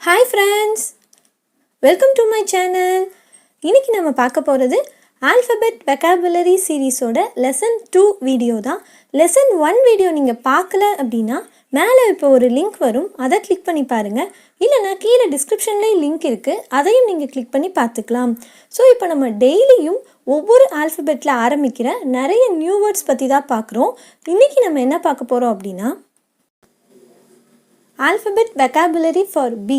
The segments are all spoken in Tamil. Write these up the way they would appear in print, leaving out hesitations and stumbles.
Hi friends, welcome to my channel. இன்னைக்கு நம்ம பார்க்க போகிறது Alphabet Vocabulary சீரீஸோட லெசன் 2 வீடியோ தான். லெசன் 1 வீடியோ நீங்கள் பார்க்கல அப்படின்னா மேலே இப்போ ஒரு லிங்க் வரும், அதை கிளிக் பண்ணி பாருங்கள். இல்லைனா கீழே டிஸ்கிரிப்ஷன்லேயும் லிங்க் இருக்குது, அதையும் நீங்கள் கிளிக் பண்ணி பார்த்துக்கலாம். ஸோ இப்போ நம்ம டெய்லியும் ஒவ்வொரு ஆல்ஃபபெட்டில் ஆரம்பிக்கிற நிறைய நியூ வேர்ட்ஸ் பற்றி தான் பார்க்குறோம். இன்றைக்கி நம்ம என்ன பார்க்க போகிறோம் அப்படின்னா ஆல்ஃபபெட் வெக்காபுலரி ஃபார் பி.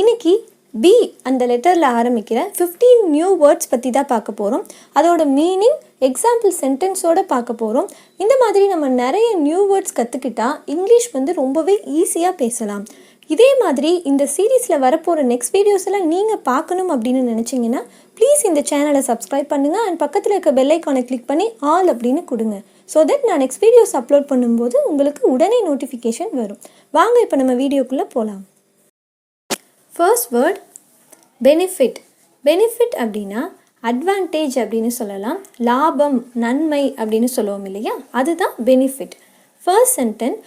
இன்னைக்கு பி அந்த லெட்டரில் ஆரம்பிக்கிற 15 நியூ வேர்ட்ஸ் பற்றி தான் பார்க்க போகிறோம். அதோட மீனிங், எக்ஸாம்பிள் சென்டென்ஸோடு பார்க்க போகிறோம். இந்த மாதிரி நம்ம நிறைய நியூ வேர்ட்ஸ் கற்றுக்கிட்டா இங்கிலீஷ் ரொம்பவே ஈஸியாக பேசலாம். இதே மாதிரி இந்த சீரீஸில் வரப்போகிற நெக்ஸ்ட் வீடியோஸ் எல்லாம் நீங்கள் பார்க்கணும் அப்படின்னு நினச்சிங்கன்னா ப்ளீஸ் இந்த சேனலை சப்ஸ்கிரைப் பண்ணுங்கள் அண்ட் பக்கத்தில் இருக்க பெல் ஐக்கானை கிளிக் பண்ணி ஆல் அப்படின்னு கொடுங்க. ஸோ தட் நான் நெக்ஸ்ட் வீடியோஸ் அப்லோட் பண்ணும்போது உங்களுக்கு உடனே நோட்டிஃபிகேஷன் வரும். வாங்க இப்போ நம்ம வீடியோக்குள்ளே போகலாம். First word benefit. பெனிஃபிட் அப்படின்னா அட்வான்டேஜ் அப்படின்னு சொல்லலாம், லாபம், நன்மை அப்படின்னு சொல்லுவோம் இல்லையா, அதுதான் benefit. First sentence,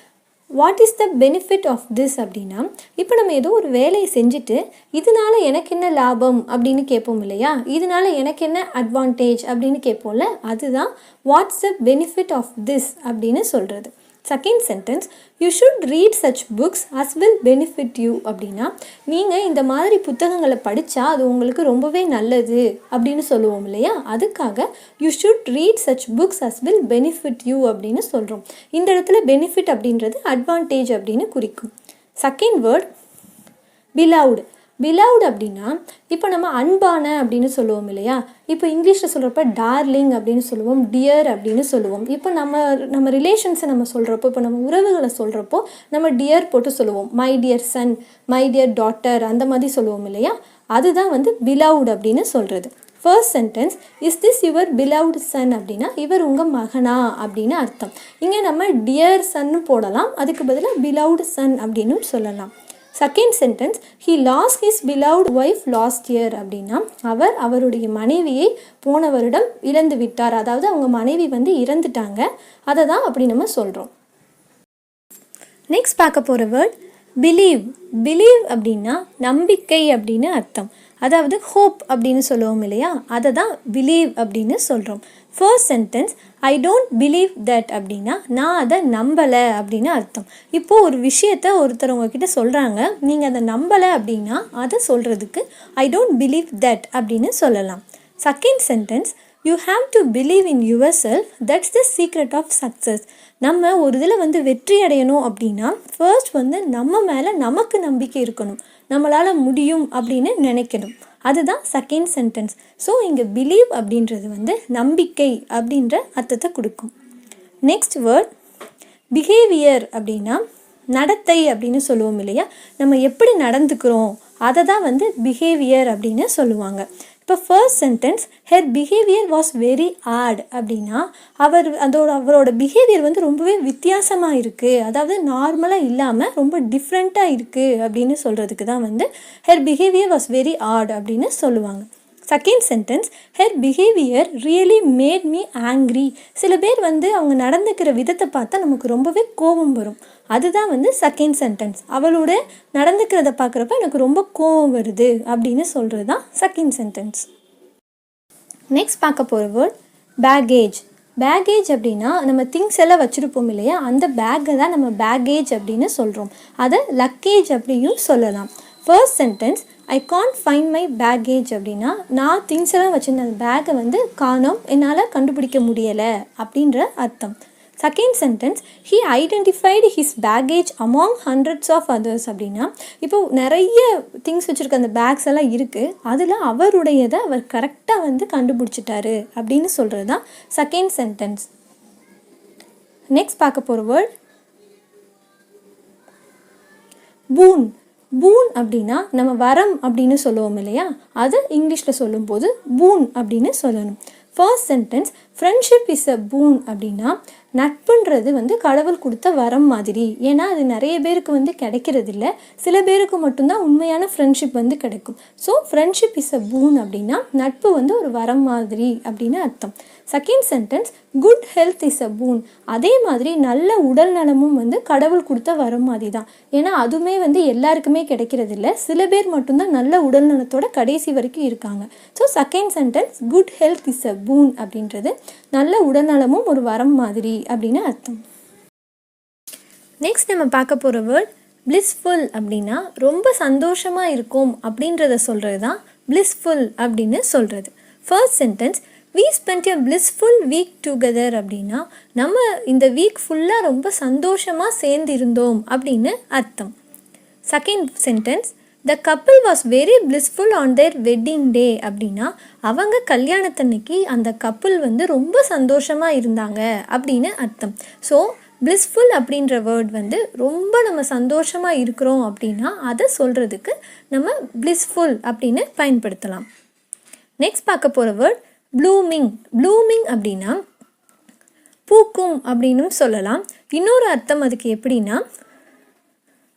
what is the benefit of this அப்படின்னா, இப்போ நம்ம ஏதோ ஒரு வேலையை செஞ்சுட்டு இதனால் எனக்கு என்ன லாபம் அப்படின்னு கேட்போம் இல்லையா, இதனால் எனக்கு என்ன அட்வான்டேஜ் அப்படின்னு கேட்போம்ல, அதுதான் what's the benefit of this அப்படின்னு சொல்கிறது. Second sentence, you should read such books as will benefit you அப்படின்னா, நீங்கள் இந்த மாதிரி புத்தகங்களை படித்தா அது உங்களுக்கு ரொம்பவே நல்லது அப்படின்னு சொல்லுவோம் இல்லையா, அதுக்காக you should read such books as will benefit you அப்படின்னு சொல்கிறோம். இந்த இடத்துல பெனிஃபிட் அப்படின்றது அட்வான்டேஜ் அப்படின்னு குறிக்கும். Second word beloved. பிலவுட் அப்படின்னா, இப்போ நம்ம அன்பான அப்படின்னு சொல்லுவோம் இல்லையா, இப்போ இங்கிலீஷில் சொல்கிறப்ப டார்லிங் அப்படின்னு சொல்லுவோம், டியர் அப்படின்னு சொல்லுவோம். இப்போ நம்ம ரிலேஷன்ஸை நம்ம சொல்கிறப்போ, இப்போ நம்ம உறவுகளை சொல்கிறப்போ நம்ம டியர் போட்டு சொல்லுவோம், my dear son, my dear daughter, அந்த மாதிரி சொல்லுவோம் இல்லையா, அதுதான் பிலவுட் அப்படின்னு சொல்கிறது. First sentence, is this your beloved son அப்படின்னா, இவர் உங்கள் மகனா அப்படின்னு அர்த்தம். இங்கே நம்ம டியர் சன்னு போடலாம், அதுக்கு பதிலாக பிலவுட் சன் அப்படின்னு சொல்லலாம். Second sentence, he lost his beloved wife last year அப்படின்னா, அவருடைய மனைவியை போன வருடம் இழந்து விட்டார், அதாவது அவங்க மனைவி இறந்துட்டாங்க, அதை தான் அப்படி நம்ம சொல்கிறோம். நெக்ஸ்ட் பார்க்க போகிற வேர்ட் பிலீவ். பிலீவ் அப்படின்னா நம்பிக்கை அப்படின்னு அர்த்தம், அதாவது ஹோப் அப்படின்னு சொல்லுவோம் இல்லையா, அதை தான் பிலீவ் அப்படின்னு சொல்கிறோம். First sentence, I don't believe that அப்படின்னா, நான் அதை நம்பலை அப்படின்னு அர்த்தம். இப்போது ஒரு விஷயத்தை ஒருத்தர் உங்ககிட்ட சொல்கிறாங்க, நீங்கள் அதை நம்பலை அப்படின்னா அதை சொல்கிறதுக்கு ஐ டோன்ட் பிலீவ் தட் அப்படின்னு சொல்லலாம். Second sentence, you have to believe in yourself, that's the secret of success. நம்ம ஒரு இதில் வெற்றி அடையணும் அப்படின்னா ஃபர்ஸ்ட் நம்ம மேலே நமக்கு நம்பிக்கை இருக்கணும், நம்மளால் முடியும் அப்படின்னு நினைக்கணும், அதுதான் செகண்ட் சென்டென்ஸ். ஸோ இங்கே பிலீவ் அப்படின்றது நம்பிக்கை அப்படின்ற அர்த்தத்தை கொடுக்கும். நெக்ஸ்ட் வேர்ட் பிஹேவியர் அப்படின்னா நடத்தை அப்படின்னு சொல்லுவோம் இல்லையா, நம்ம எப்படி நடந்துக்கிறோம் அதை தான் பிஹேவியர் அப்படின்னு சொல்லுவாங்க. இப்போ first sentence, her behaviour was very odd அப்படின்னா, அவரோட பிஹேவியர் ரொம்பவே வித்தியாசமாக இருக்குது, அதாவது நார்மலாக இல்லாமல் ரொம்ப டிஃப்ரெண்ட்டாக இருக்குது அப்படின்னு சொல்கிறதுக்கு தான் her behaviour was very odd அப்படின்னு சொல்லுவாங்க. Second sentence, her behaviour really made me angry. சில பேர் அவங்க நடந்துக்கிற விதத்தை பார்த்தா நமக்கு ரொம்பவே கோபம் வரும், அதுதான் செகண்ட் சென்டென்ஸ். அவளோட நடந்துக்கிறத பார்க்குறப்ப எனக்கு ரொம்ப கோபம் வருது அப்படின்னு சொல்கிறது தான் செகண்ட் சென்டென்ஸ். நெக்ஸ்ட் பார்க்க போகிற வேர்ட் பேகேஜ். பேகேஜ் அப்படின்னா நம்ம திங்ஸ் எல்லாம் வச்சுருப்போம் இல்லையா, அந்த பேக்கை தான் நம்ம பேகேஜ் அப்படின்னு சொல்கிறோம், அதை லக்கேஜ் அப்படியும் சொல்லலாம். First sentence, I can't find my baggage அப்படின்னா, நான் திங்ஸ் எல்லாம் வச்சுருந்த அந்த பேக்கை காணோம், என்னால் கண்டுபிடிக்க முடியலை அப்படின்ற அர்த்தம். Second sentence, he identified his baggage among hundreds of others அப்படின்னா, இப்போது நிறைய திங்ஸ் வச்சுருக்க அந்த பேக்ஸ் எல்லாம் இருக்குது, அதில் அவருடையதை அவர் கரெக்டாக கண்டுபிடிச்சிட்டாரு அப்படின்னு சொல்கிறது தான் செகண்ட் சென்டென்ஸ். நெக்ஸ்ட் பார்க்க போகிற வேர்ட் பூன். பூன் அப்படின்னா நம்ம வரம் அப்படின்னு சொல்லுவோம் இல்லையா, அது இங்கிலீஷில் சொல்லும்போது பூன் அப்படின்னு சொல்லணும். First sentence, friendship is a boon அப்படின்னா, நட்புன்றது வந்து கடவுள் கொடுத்த வரம் மாதிரி. ஏன்னா அது நிறைய பேருக்கு வந்து கிடைக்கிறது இல்லை, சில பேருக்கு மட்டும்தான் உண்மையான ஃப்ரெண்ட்ஷிப் வந்து கிடைக்கும். So friendship is a boon அப்படின்னா நட்பு வந்து ஒரு வரம் மாதிரி அப்படின்னு அர்த்தம். Second sentence, good health is a boon. அதே மாதிரி நல்ல உடல் நலமும் வந்து கடவுள் கொடுத்த வரம் மாதிரி தான். ஏன்னா அதுவுமே வந்து எல்லாருக்குமே கிடைக்கிறது இல்லை, சில பேர் மட்டும்தான் நல்ல உடல் நலத்தோட கடைசி வரைக்கும் இருக்காங்க. So second sentence, good health is a boon அப்படின்றது நல்ல உடல்நலமும் ஒரு வரம் மாதிரி அப்படின்னு அர்த்தம். நெக்ஸ்ட் நம்ம பார்க்க போகிற வேர்ட் blissful அப்படின்னா ரொம்ப சந்தோஷமாக இருக்கும் அப்படின்றத சொல்கிறது தான் blissful அப்படின்னு சொல்கிறது. First sentence, we spent a blissful week together அப்படின்னா நம்ம இந்த வீக் ஃபுல்லாக ரொம்ப சந்தோஷமாக சேர்ந்து இருந்தோம் அப்படின்னு அர்த்தம். Second sentence, the couple was very blissful on their wedding day அப்படின்னா அவங்க கல்யாணத்தன்னைக்கு அந்த கப்புள் வந்து ரொம்ப சந்தோஷமாக இருந்தாங்க அப்படின்னு அர்த்தம். ஸோ blissful அப்படின்ற வேர்ட் வந்து ரொம்ப நம்ம சந்தோஷமாக இருக்கிறோம் அப்படின்னா அதை சொல்கிறதுக்கு நம்ம blissful அப்படின்னு பயன்படுத்தலாம். நெக்ஸ்ட் பார்க்க போகிற வேர்ட் ப்ளூமிங். ப்ளூமிங் அப்படின்னா பூக்கும் அப்படின்னு சொல்லலாம். இன்னொரு அர்த்தம் அதுக்கு எப்படின்னா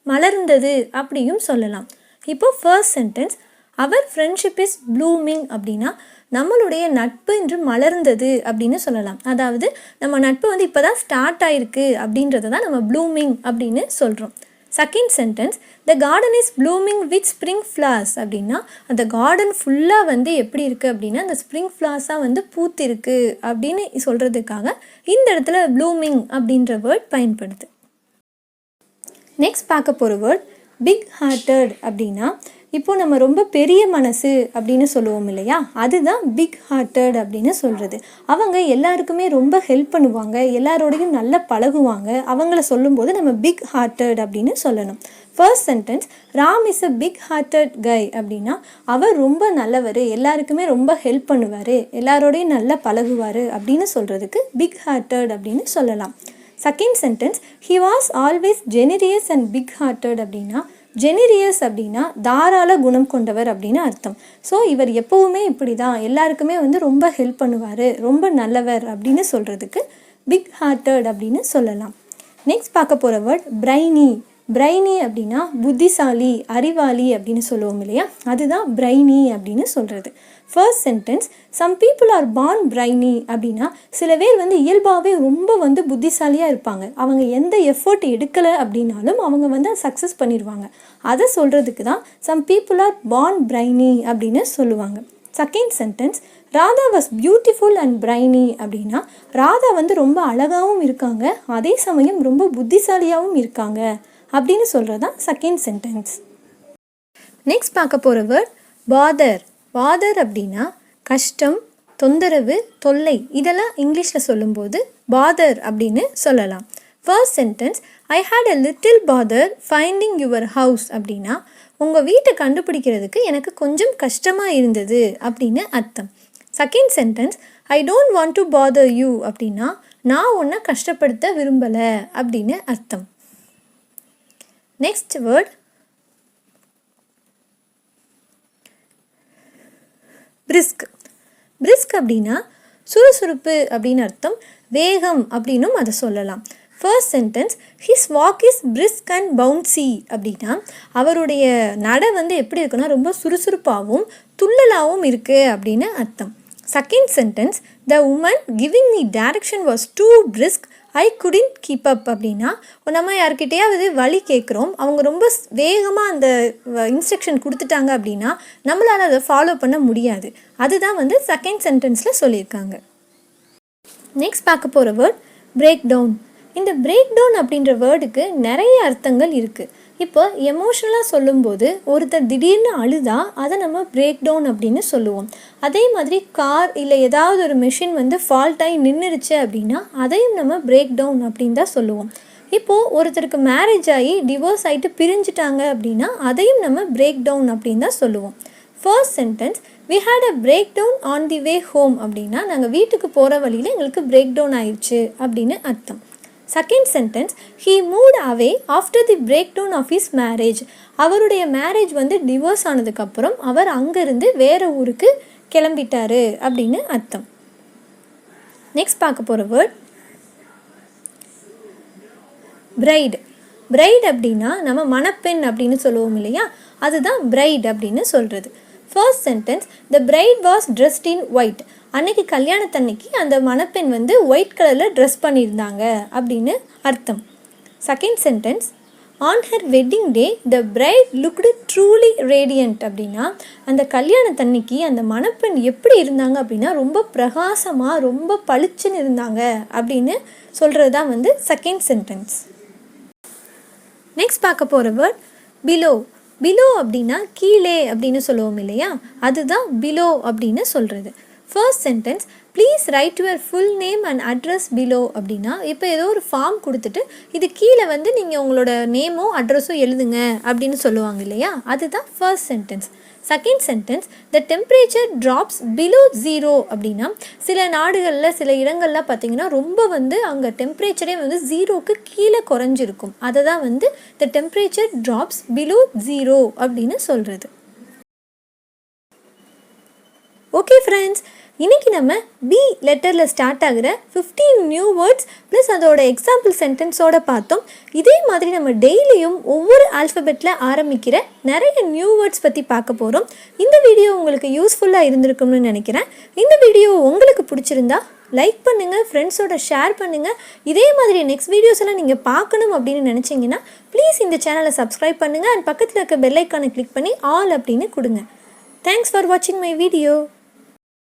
மலர்ந்தது அப்படியும் சொல்லலாம். இப்போ first sentence, our friendship is blooming அப்படின்னா நம்மளுடைய நட்பு இன்று மலர்ந்தது அப்படின்னு சொல்லலாம். அதாவது நம்ம நட்பு வந்து இப்போ தான் ஸ்டார்ட் ஆகிருக்கு அப்படின்றத தான் நம்ம ப்ளூமிங் அப்படின்னு சொல்கிறோம். Second sentence, the garden is blooming with spring flowers அப்படின்னா அந்த கார்டன் ஃபுல்லாக வந்து எப்படி இருக்குது அப்படின்னா அந்த ஸ்ப்ரிங் ஃப்ளவர்ஸாக வந்து பூத்திருக்கு அப்படின்னு சொல்கிறதுக்காக இந்த இடத்துல ப்ளூமிங் அப்படின்ற வேர்ட் பயன்படுது. நெக்ஸ்ட் பார்க்க போகிற வேர்ட் பிக்-ஹார்ட்டட் அப்படின்னா இப்போது நம்ம ரொம்ப பெரிய மனசு அப்படின்னு சொல்லுவோம் இல்லையா, அதுதான் பிக்-ஹார்ட்டட் அப்படின்னு சொல்கிறது. அவங்க எல்லாருக்குமே ரொம்ப ஹெல்ப் பண்ணுவாங்க, எல்லாரோடையும் நல்லா பழகுவாங்க. அவங்கள சொல்லும்போது நம்ம பிக்-ஹார்ட்டட் அப்படின்னு சொல்லணும். First sentence, Ram is a big hearted guy அப்படின்னா அவர் ரொம்ப நல்லவர், எல்லாருக்குமே ரொம்ப ஹெல்ப் பண்ணுவார், எல்லாரோடையும் நல்லா பழகுவார் அப்படின்னு சொல்கிறதுக்கு பிக்-ஹார்ட்டட் அப்படின்னு சொல்லலாம். Second sentence, he was always generous and big hearted அப்படின்னா ஜெனரியஸ் அப்படின்னா தாராள குணம் கொண்டவர் அப்படின்னு அர்த்தம். ஸோ இவர் எப்போவுமே இப்படி தான், எல்லாருக்குமே வந்து ரொம்ப ஹெல்ப் பண்ணுவார், ரொம்ப நல்லவர் அப்படின்னு சொல்கிறதுக்கு பிக்-ஹார்ட்டட் அப்படின்னு சொல்லலாம். நெக்ஸ்ட் பார்க்க போகிற வேர்ட் பிரைனி. பிரைனி அப்படின்னா புத்திசாலி, அறிவாளி அப்படின்னு சொல்லுவோம் இல்லையா, அதுதான் பிரைனி அப்படின்னு சொல்கிறது. First sentence, some people are born brainy அப்படின்னா சில பேர் வந்து இயல்பாகவே ரொம்ப வந்து புத்திசாலியாக இருப்பாங்க, அவங்க எந்த எஃபர்ட் எடுக்கலை அப்படின்னாலும் அவங்க வந்து சக்ஸஸ் பண்ணிடுவாங்க. அதை சொல்கிறதுக்கு தான் some people are born brainy அப்படின்னு சொல்லுவாங்க. Second sentence, Radha was beautiful and brainy அப்படின்னா ராதா வந்து ரொம்ப அழகாகவும் இருக்காங்க, அதே சமயம் ரொம்ப புத்திசாலியாகவும் இருக்காங்க அப்படின்னு சொல்கிறது தான் செகண்ட் சென்டென்ஸ். நெக்ஸ்ட் பார்க்க போகிற வேர்ட் பாதர். பாதர் அப்படின்னா கஷ்டம், தொந்தரவு, தொல்லை, இதெல்லாம் இங்கிலீஷில் சொல்லும்போது பாதர் அப்படின்னு சொல்லலாம். First sentence, I had a little bother finding your house அப்படின்னா உங்கள் வீட்டை கண்டுபிடிக்கிறதுக்கு எனக்கு கொஞ்சம் கஷ்டமாக இருந்தது அப்படின்னு அர்த்தம். Second sentence, I don't want to father you அப்படின்னா நான் உன்னை கஷ்டப்படுத்த விரும்பலை அப்படின்னு அர்த்தம். Next word brisk. பிரிஸ்க் அப்படின்னா சுறுசுறுப்பு அப்படின்னு அர்த்தம், வேகம் அப்படின்னும் அதை சொல்லலாம். First sentence, his walk is brisk and bouncy அப்படின்னா அவருடைய நடை வந்து எப்படி இருக்குன்னா ரொம்ப சுறுசுறுப்பாகவும் துள்ளலாகவும் இருக்குது அப்படின்னு அர்த்தம். Second sentence, the woman giving me direction was too brisk I couldn't keep up அப்படின்னா நம்ம யார்கிட்டையாவது வழி கேட்குறோம், அவங்க ரொம்ப வேகமாக அந்த இன்ஸ்ட்ரக்ஷன் கொடுத்துட்டாங்க அப்படின்னா நம்மளால் அதை ஃபாலோ பண்ண முடியாது. அதுதான் வந்து செகண்ட் சென்டென்ஸில் சொல்லியிருக்காங்க. நெக்ஸ்ட் பார்க்க போகிற வேர்ட் பிரேக் டவுன். இந்த பிரேக் டவுன் அப்படின்ற வேர்டுக்கு நிறைய அர்த்தங்கள் இருக்குது. இப்போ எமோஷ்னலாக சொல்லும்போது ஒருத்தர் திடீர்னு அழுதா அதை நம்ம பிரேக் டவுன் அப்படின்னு சொல்லுவோம். அதே மாதிரி கார் இல்லை ஏதாவது ஒரு மெஷின் வந்து ஃபால்ட் ஆகி நின்றுடுச்சு அப்படின்னா அதையும் நம்ம பிரேக் டவுன் அப்படின்னு தான் சொல்லுவோம். இப்போது ஒருத்தருக்கு மேரேஜ் ஆகி டிவோர்ஸ் ஆகிட்டு பிரிஞ்சுட்டாங்க அப்படின்னா அதையும் நம்ம பிரேக் டவுன் அப்படின்னு தான் சொல்லுவோம். First sentence, we had a breakdown on the way home அப்படின்னா நாங்கள் வீட்டுக்கு போகிற வழியில் எங்களுக்கு பிரேக் டவுன் ஆயிடுச்சு அப்படின்னு அர்த்தம். Second sentence, he moved away after the breakdown of his marriage. அவருடைய மேரேஜ் வந்து டிவோர்ஸ் ஆனதுக்கப்புறம் அவர் அங்கேருந்து வேறு ஊருக்கு கிளம்பிட்டாரு அப்படின்னு அர்த்தம். நெக்ஸ்ட் பார்க்க போகிற வேர்ட் பிரைடு. பிரைட் அப்படின்னா நம்ம மணப்பெண் அப்படின்னு சொல்லுவோம் இல்லையா, அதுதான் பிரைட் அப்படின்னு சொல்கிறது. First sentence, the bride was dressed in white. அன்னைக்கு கல்யாணத்தன்னைக்கு அந்த மணப்பெண் வந்து ஒயிட் கலரில் ட்ரெஸ் பண்ணியிருந்தாங்க அப்படின்னு அர்த்தம். Second sentence, on her wedding day the bride looked truly radiant. அப்படின்னா அந்த கல்யாணத்தன்னைக்கு அந்த மணப்பெண் எப்படி இருந்தாங்க அப்படின்னா ரொம்ப பிரகாசமாக ரொம்ப பளிச்சுன்னு இருந்தாங்க அப்படின்னு சொல்கிறது தான் வந்து செகண்ட் சென்டென்ஸ். நெக்ஸ்ட் பார்க்க போகிற வேர்ட் பிலோ. பிலோ அப்படின்னா கீழே அப்படின்னு சொல்லுவோம் இல்லையா, அதுதான் பிலோ அப்படின்னு சொல்கிறது. First sentence, please write your full name and address below. அப்படின்னா இப்போ ஏதோ ஒரு ஃபார்ம் கொடுத்துட்டு இது கீழே வந்து நீங்கள் உங்களோட நேமோ அட்ரஸோ எழுதுங்க அப்படின்னு சொல்லுவாங்க இல்லையா, அதுதான் ஃபர்ஸ்ட் சென்டென்ஸ். செகண்ட் சென்டென்ஸ், த டெம்பரேச்சர் ட்ராப்ஸ் பிலோ 0. அப்படின்னா சில நாடுகளில் சில இடங்கள்லாம் பார்த்திங்கன்னா ரொம்ப வந்து அங்கே டெம்பரேச்சரே வந்து 0க்கு கீழே குறைஞ்சிருக்கும். அதை தான் வந்து த டெம்பரேச்சர் ட்ராப்ஸ் பிலோ 0 அப்படின்னு சொல்கிறது. ஓகே ஃப்ரெண்ட்ஸ், இன்றைக்கி நம்ம பி லெட்டரில் ஸ்டார்ட் ஆகிற 15 நியூ வேர்ட்ஸ் ப்ளஸ் அதோட எக்ஸாம்பிள் சென்டென்ஸோடு பார்த்தோம். இதே மாதிரி நம்ம டெய்லியும் ஒவ்வொரு ஆல்ஃபபெட்டில் ஆரம்பிக்கிற நிறைய நியூ வேர்ட்ஸ் பற்றி பார்க்க போகிறோம். இந்த வீடியோ உங்களுக்கு யூஸ்ஃபுல்லாக இருந்திருக்கும்னு நினைக்கிறேன். இந்த வீடியோ உங்களுக்கு பிடிச்சிருந்தா லைக் பண்ணுங்கள், ஃப்ரெண்ட்ஸோட ஷேர் பண்ணுங்கள். இதே மாதிரி நெக்ஸ்ட் வீடியோஸ் எல்லாம் நீங்கள் பார்க்கணும் அப்படின்னு நினச்சிங்கன்னா ப்ளீஸ் இந்த சேனலை சப்ஸ்கிரைப் பண்ணுங்கள் அண்ட் பக்கத்தில் இருக்க பெல் ஐக்கானை கிளிக் பண்ணி ஆல் அப்படின்னு கொடுங்க. தேங்க்ஸ் ஃபார் வாட்சிங் மை வீடியோ.